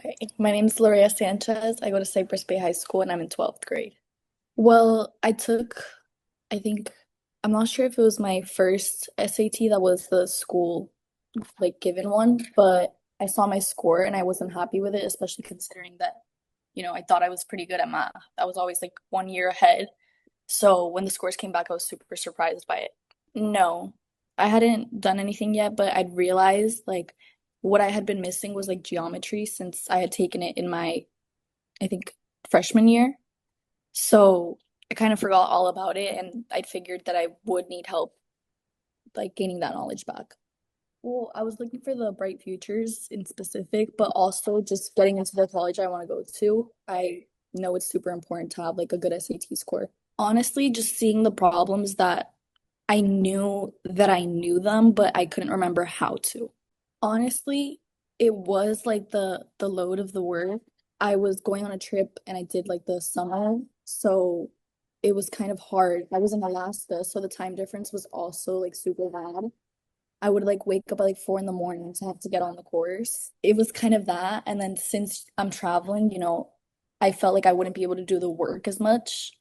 Okay, my name's Lorea Sanchez. I go to Cypress Bay High School and I'm in 12th grade. Well, I think, I'm not sure if it was my first SAT that was the school like given one, but I saw my score and I wasn't happy with it, especially considering that, I thought I was pretty good at math. I was always like 1 year ahead. So when the scores came back, I was super surprised by it. No, I hadn't done anything yet, but I'd realized like what I had been missing was like geometry since I had taken it in my, I think, freshman year. So I kind of forgot all about it and I figured that I would need help like gaining that knowledge back. Well, I was looking for the bright futures in specific, but also just getting into the college I want to go to. I know it's super important to have like a good SAT score. Honestly, just seeing the problems that I knew them, but I couldn't remember how to. Honestly, it was like the load of the work. I was going on a trip and I did like the summer, so it was kind of hard. I was in Alaska, so the time difference was also like super bad. I would like wake up at like 4 in the morning to have to get on the course. It was kind of that. And then since I'm traveling, I felt like I wouldn't be able to do the work as much.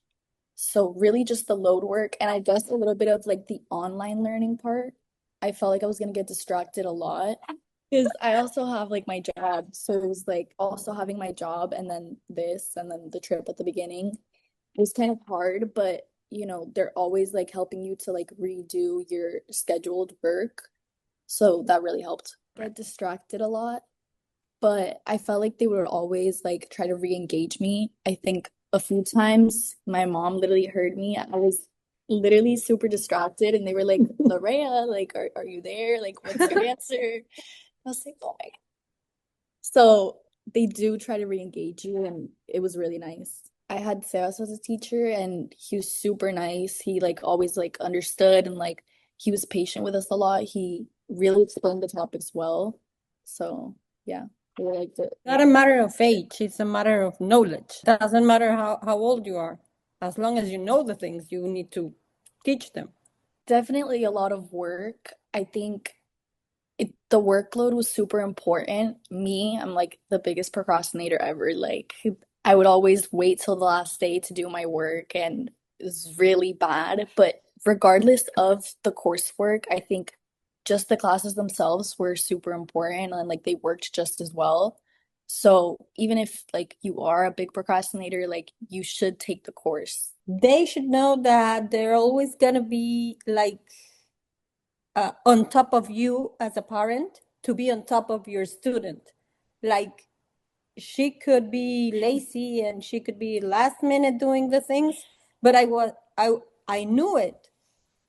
So really just the load work and I guess a little bit of like the online learning part. I felt like I was gonna get distracted a lot because I also have like my job. So it was like also having my job and then this and then the trip at the beginning. It was kind of hard, but they're always like helping you to like redo your scheduled work. So that really helped. Get distracted a lot, but I felt like they would always like try to re-engage me. I think a few times my mom literally heard me. I was literally super distracted and they were like, Lorea, like, are you there? Like, what's your answer? I was like, oh my God. So they do try to re-engage you and it was really nice. I had Sebas as a teacher and he was super nice. He like always like understood and like he was patient with us a lot. He really explained the topics well. So yeah, I really liked it. Not a matter of age, it's a matter of knowledge. Doesn't matter how old you are. As long as you know the things, you need to teach them. Definitely a lot of work. I think the workload was super important. Me, I'm like the biggest procrastinator ever. Like I would always wait till the last day to do my work and it was really bad. But regardless of the coursework, I think just the classes themselves were super important and like they worked just as well. So even if like you are a big procrastinator, like you should take the course. They should know that they're always gonna be like on top of you as a parent to be on top of your student. Like she could be lazy and she could be last minute doing the things, but I knew it.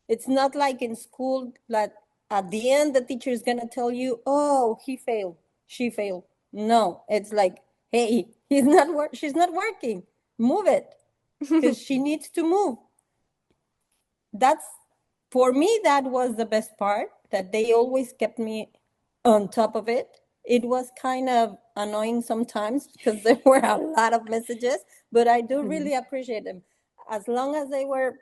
It's not like in school that at the end the teacher is gonna tell you, "Oh, he failed, she failed." No, it's like, "Hey, she's not working. Move it, because she needs to move." That's for me. That was the best part. That they always kept me on top of it. It was kind of annoying sometimes because there were a lot of messages, but I do Mhm. really appreciate them. As long as they were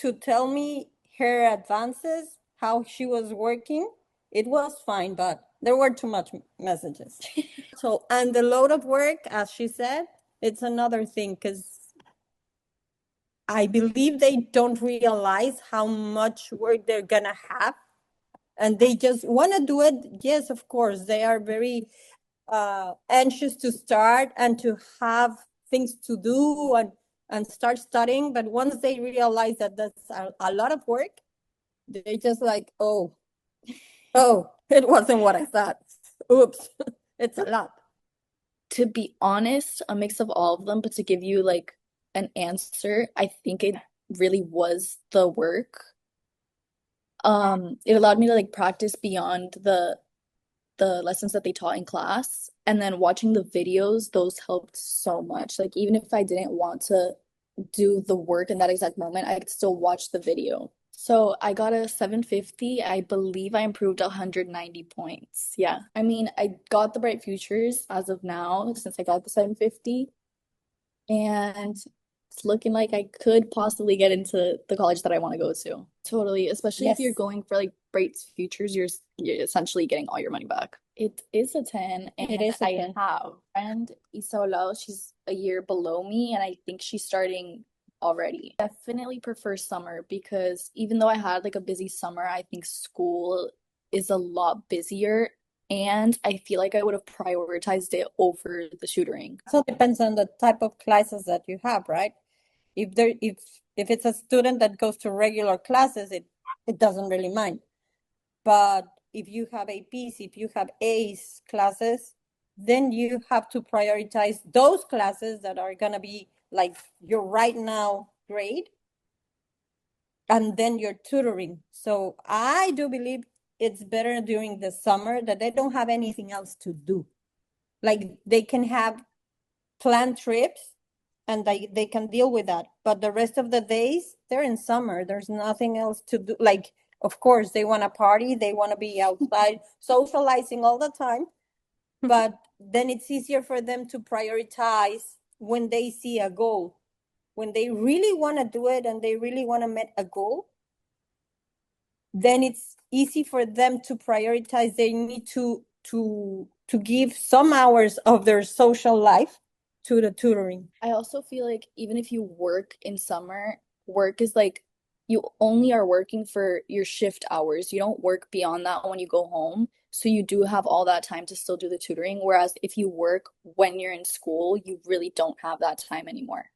to tell me her advances, how she was working, it was fine, but there were too much messages. So, and the load of work, as she said, it's another thing because I believe they don't realize how much work they're gonna have and they just want to do it. Yes, of course, they are very anxious to start and to have things to do and start studying. But once they realize that that's a lot of work, they just like, oh, it wasn't what I thought. Oops, it's a lot. To be honest, a mix of all of them, but to give you like an answer, I think it really was the work. It allowed me to like practice beyond the lessons that they taught in class, and then watching the videos, those helped so much. Like even if I didn't want to do the work in that exact moment, I could still watch the video. So I got a 750. I believe I improved 190 points. Yeah. I mean, I got the Bright Futures as of now since I got the 750. And it's looking like I could possibly get into the college that I want to go to. Totally, especially if you're Yes, going for like bright futures, you're essentially getting all your money back. It is a 10, it and is a I 10. have a friend, Isaolao, she's a year below me, and I think she's starting already. Definitely prefer summer because even though I had like a busy summer, I think school is a lot busier, and I feel like I would have prioritized it over the tutoring. So it depends on the type of classes that you have, right? If it's a student that goes to regular classes, it doesn't really mind. But if you have APs, if you have ACE classes, then you have to prioritize those classes that are gonna be like your right now grade, and then you're tutoring. So I do believe it's better during the summer that they don't have anything else to do. Like they can have planned trips and they can deal with that. But the rest of the days, they're in summer. There's nothing else to do. Like, of course, they want to party, they want to be outside socializing all the time. But then it's easier for them to prioritize when they see a goal. When they really want to do it and they really want to meet a goal, then it's easy for them to prioritize. They need to give some hours of their social life to the tutoring. I also feel like even if you work in summer, work is like you only are working for your shift hours. You don't work beyond that when you go home. So you do have all that time to still do the tutoring. Whereas if you work when you're in school, you really don't have that time anymore.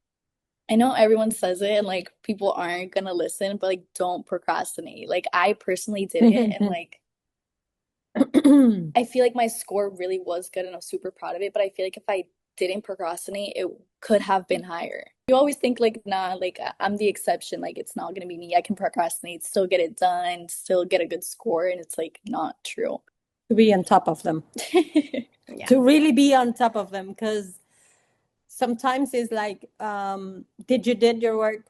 I know everyone says it and like people aren't gonna listen, but like don't procrastinate. Like I personally did it and like I feel like my score really was good and I'm super proud of it, but I feel like if I didn't procrastinate, it could have been higher. You always think like, nah, like I'm the exception, like it's not gonna be me. I can procrastinate, still get it done, still get a good score, and it's like not true. To be on top of them, Yeah. to really be on top of them, because sometimes it's like, did you did your work?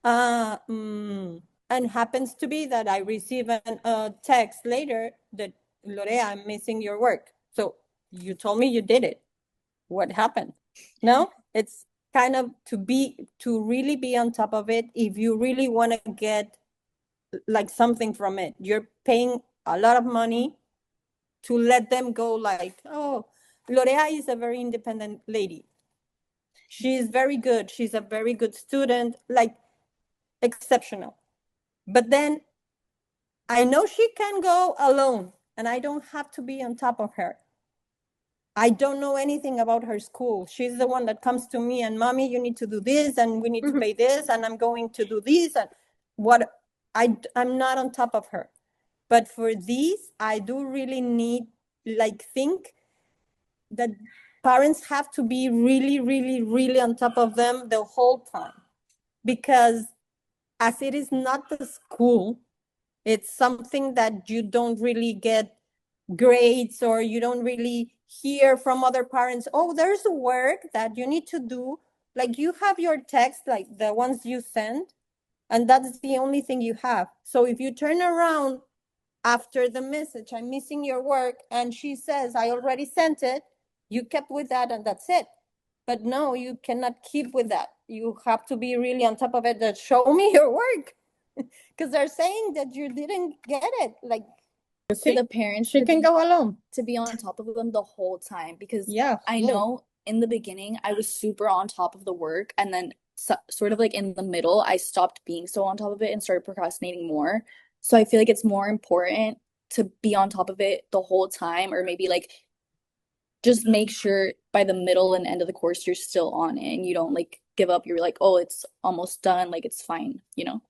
Uh, mm, and happens to be that I receive a text later that, Lorea, I'm missing your work. So you told me you did it. What happened? No, it's kind of to really be on top of it. If you really want to get like something from it, you're paying a lot of money to let them go. Like, oh, Lorea is a very independent lady. She's very good. She's a very good student, like exceptional. But then I know she can go alone and I don't have to be on top of her. I don't know anything about her school. She's the one that comes to me and, mommy, you need to do this and we need to pay this and I'm going to do this and what I'm not on top of her. But for these, I do really need, like, think that parents have to be really, really, really on top of them the whole time. Because as it is not the school, it's something that you don't really get grades, or you don't really hear from other parents, oh, there's work that you need to do. Like, you have your text, like the ones you send, and that's the only thing you have. So if you turn around after the message, I'm missing your work, and she says, I already sent it, you kept with that and that's it. But no, you cannot keep with that. You have to be really on top of it, that show me your work. Because they're saying that you didn't get it. Like, For the parents she can go alone. to be on top of them the whole time because Yeah, I know in the beginning I was super on top of the work and then sort of like in the middle I stopped being so on top of it and started procrastinating more. So I feel like it's more important to be on top of it the whole time or maybe like just make sure by the middle and end of the course you're still on it and you don't like give up. You're like, "Oh, it's almost done, like it's fine," you know?